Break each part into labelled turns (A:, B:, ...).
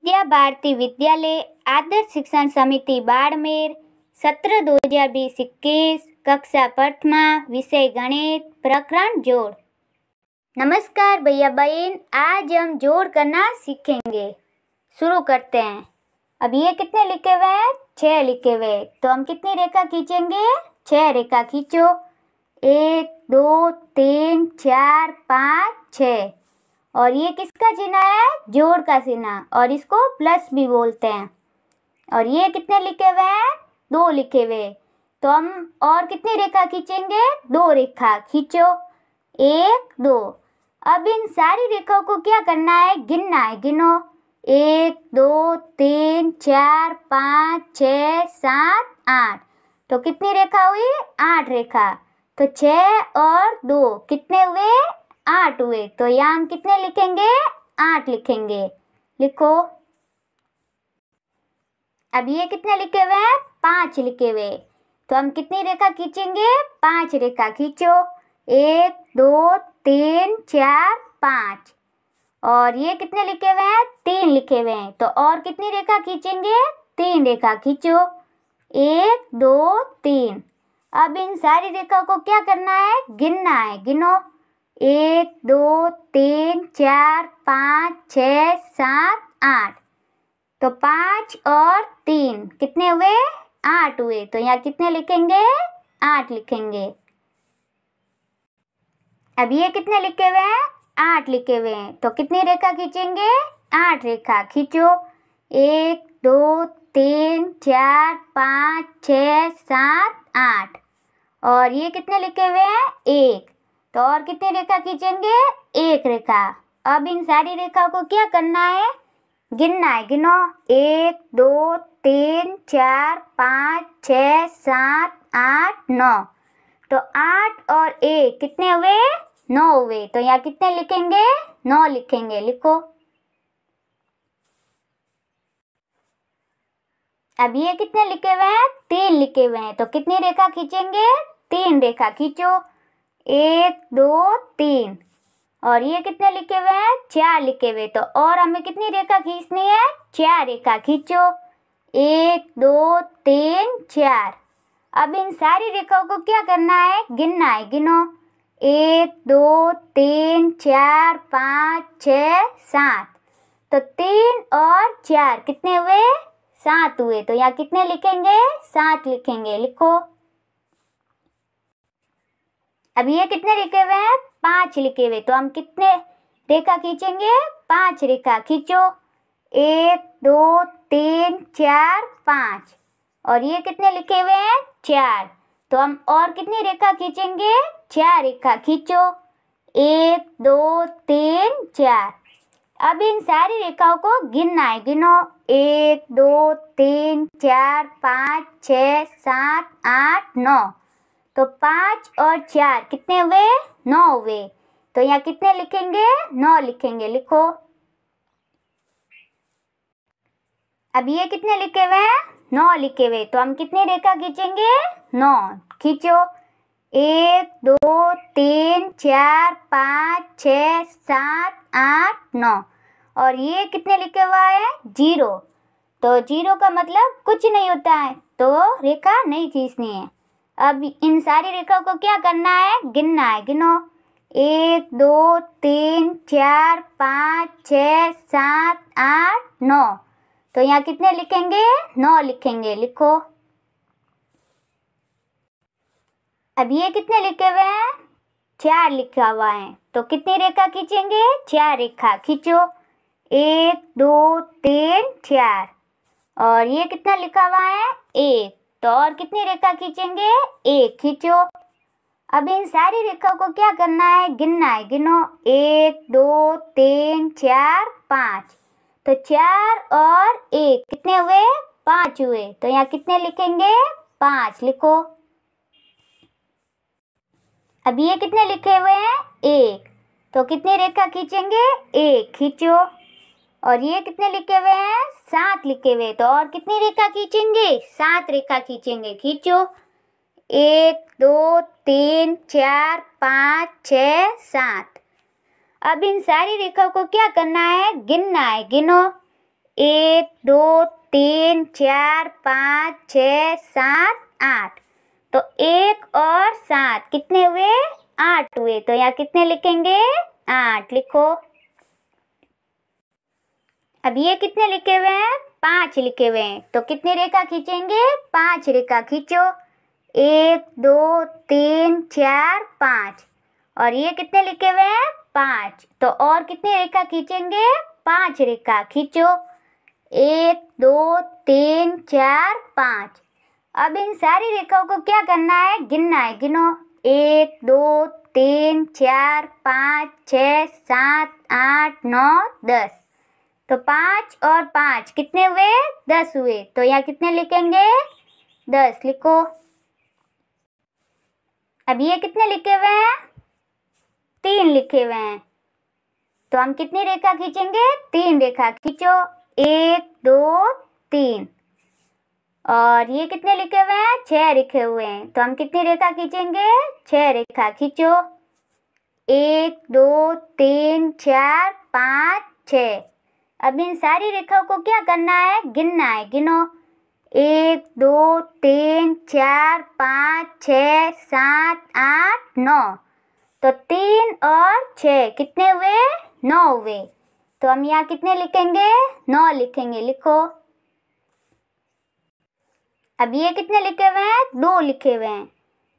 A: विद्या भारती विद्यालय आदर्श शिक्षण समिति बाड़मेर सत्र 2020-21 कक्षा प्रथमा विषय गणित प्रकरण जोड़। नमस्कार भैया बहन, आज हम जोड़ करना सीखेंगे। शुरू करते हैं। अब ये कितने लिखे हुए हैं? 6 लिखे हुए। तो हम कितनी रेखा खींचेंगे? 6 रेखा खींचो। 1 2 3 4 5 6। और ये किसका चिन्ह है? जोड़ का चिन्ह, और इसको प्लस भी बोलते हैं। और ये कितने लिखे हुए हैं? 2 लिखे हुए। तो हम और कितनी रेखा खींचेंगे? 2 रेखा खींचो। 1 2। अब इन सारी रेखाओं को क्या करना है? गिनना है। गिनो। 1 2 3 4 5 6 7 8। तो कितनी रेखा हुई? 8 रेखा। तो 6 और 2 कितने हुए? 8 हुए। तो यहाँ हम कितने लिखेंगे? 8 लिखेंगे। लिखो। अब ये कितने लिखे हुए हैं? 5 लिखे हुए। तो हम कितनी रेखा खींचेंगे? 5 रेखा खींचो। 1 2 3 4 5। और ये कितने लिखे हुए हैं? 3 लिखे हुए हैं। तो और कितनी रेखा खींचेंगे? 3 रेखा खींचो। 1 2 3। अब इन सारी रेखा को क्या करना है? गिनना है। गिनो। 1 2 3 4 5 6 7 8। तो 5 और 3 कितने हुए? 8 हुए। तो यहाँ कितने लिखेंगे? 8 लिखेंगे। अब ये कितने लिखे हुए हैं? 8 लिखे हुए हैं। तो कितनी रेखा खींचेंगे? 8 रेखा खींचो। 1 2 3 4 5 6 7 8। और ये कितने लिखे हुए हैं? 1। तो और कितनी रेखा खींचेंगे? 1 रेखा। अब इन सारी रेखाओं को क्या करना है? गिनना है। गिनो। 1 2 3 4 5 6 7 8 9। तो 8 और 1 कितने हुए? 9 हुए। तो यहाँ कितने लिखेंगे? 9 लिखेंगे। लिखो। अब ये कितने लिखे हुए हैं? 3 लिखे हुए हैं। तो कितनी रेखा खींचेंगे? 3 रेखा खींचो। 1 2 3। और ये कितने लिखे हुए हैं? 4 लिखे हुए। तो और हमें कितनी रेखा खींचनी है? 4 रेखा खींचो। 1 2 3 4। अब इन सारी रेखाओं को क्या करना है? गिनना है। गिनो। 1 2 3 4 5 6 7। तो 3 और 4 कितने हुए? 7 हुए। तो यहाँ कितने लिखेंगे? 7 लिखेंगे। लिखो। अब ये कितने लिखे हुए हैं? 5 लिखे हुए। तो हम कितने रेखा खींचेंगे? 5 रेखा खींचो। 1 2 3 4 5। और ये कितने लिखे हुए हैं? 4। तो हम और कितनी रेखा खींचेंगे? 4 रेखा खींचो। 1 2 3 4। अब इन सारी रेखाओं को गिनना है। गिनो। 1 2 3 4 5 6 7 8 9। तो 5 और 4 कितने हुए? 9 हुए। तो यहाँ कितने लिखेंगे? 9 लिखेंगे। लिखो। अब ये कितने लिखे हुए हैं? 9 लिखे हुए। तो हम कितनी रेखा खींचेंगे? 9 खींचो। 1 2 3 4 5 6 7 8 9। और ये कितने लिखे हुआ है? 0। तो 0 का मतलब कुछ नहीं होता है, तो रेखा नहीं खींचनी है। अब इन सारी रेखाओं को क्या करना है? गिनना है। गिनो। 1 2 3 4 5 6 7 8 9। तो यहाँ कितने लिखेंगे? 9 लिखेंगे। लिखो। अब ये कितने लिखे हुए हैं? 4 लिखा हुआ है। तो कितनी रेखा खींचेंगे? 4 रेखा खींचो। 1 2 3 4। और ये कितना लिखा हुआ है? 1। तो और कितनी रेखा खींचेंगे? 1 खींचो। अब इन सारी रेखाओं को क्या करना है? गिनना है। गिनो। 1 2 3 4 5। तो 4 और 1 कितने हुए? 5 हुए। तो यहाँ कितने लिखेंगे? 5 लिखो। अब ये कितने लिखे हुए हैं? 1। तो कितनी रेखा खींचेंगे? 1 खींचो। और ये कितने लिखे हुए हैं? 7 लिखे हुए। तो और कितनी रेखा खींचेंगे? 7 रेखा खींचेंगे। खींचो। 1 2 3 4 5 6 7। अब इन सारी रेखाओं को क्या करना है? गिनना है। गिनो। 1 2 3 4 5 6 7 8। तो 1 और 7 कितने हुए? 8 हुए। तो यहाँ कितने लिखेंगे? 8 लिखो। अब ये कितने लिखे हुए हैं? 5 लिखे हुए हैं। तो कितनी रेखा खींचेंगे? 5 रेखा खींचो। 1 2 3 4 5। और ये कितने लिखे हुए हैं? 5। तो और कितनी रेखा खींचेंगे? 5 रेखा खींचो। 1 2 3 4 5। अब इन सारी रेखाओं को क्या करना है? गिनना है। गिनो। 1 2 3 4 5 6 7 8 9 10। तो 5 और 5 कितने हुए? 10 हुए। तो यहाँ कितने लिखेंगे? 10 लिखो। अब ये कितने लिखे हुए हैं? 3 लिखे हुए हैं। तो हम कितनी रेखा खींचेंगे? 3 रेखा खींचो। 1 2 3। और ये कितने लिखे हुए हैं? 6 लिखे हुए हैं। तो हम कितनी रेखा खींचेंगे? 6 रेखा खींचो। 1 2 3 4 5 6। अब इन सारी रेखाओं को क्या करना है? गिनना है। गिनो। 1 2 3 4 5 6 7 8 9। तो 3 और 6 कितने हुए? 9 हुए। तो हम यहाँ कितने लिखेंगे? 9 लिखेंगे। लिखो। अब ये कितने लिखे हुए हैं? 2 लिखे हुए हैं।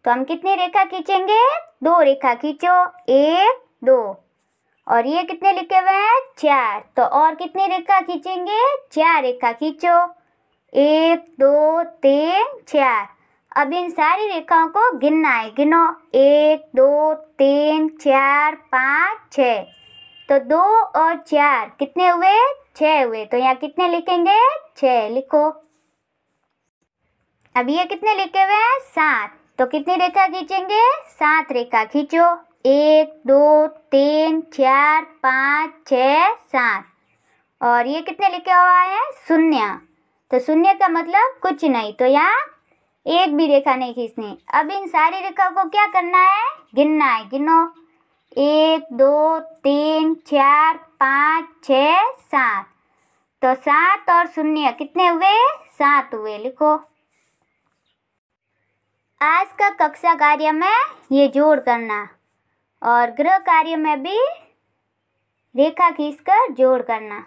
A: तो हम कितनी रेखा खींचेंगे? 2 रेखा खींचो। 1 2। और ये कितने लिखे हुए हैं? 4। तो और कितनी रेखा खींचेंगे? 4 रेखा खींचो। 1 2 3 4। अब इन सारी रेखाओं को गिनना है। गिनो। 1 2 3 4 5 6। तो 2 और 4 कितने हुए? 6 हुए। तो यहाँ कितने लिखेंगे? 6 लिखो। अब ये कितने लिखे हुए हैं? 7। तो कितनी रेखा खींचेंगे? 7 रेखा खींचो। 1 2 3 4 5 6 7। और ये कितने लिखे हुआ है? 0। तो 0 का मतलब कुछ नहीं। तो यहाँ एक भी रेखा नहीं खींचनी। अब इन सारी रेखाओं को क्या करना है? गिनना है। गिनो। 1 2 3 4 5 6 7। तो 7 और 0 कितने हुए? 7 हुए। लिखो। आज का कक्षा कार्य में ये जोड़ करना और गृह कार्य में भी रेखा खींचकर जोड़ करना।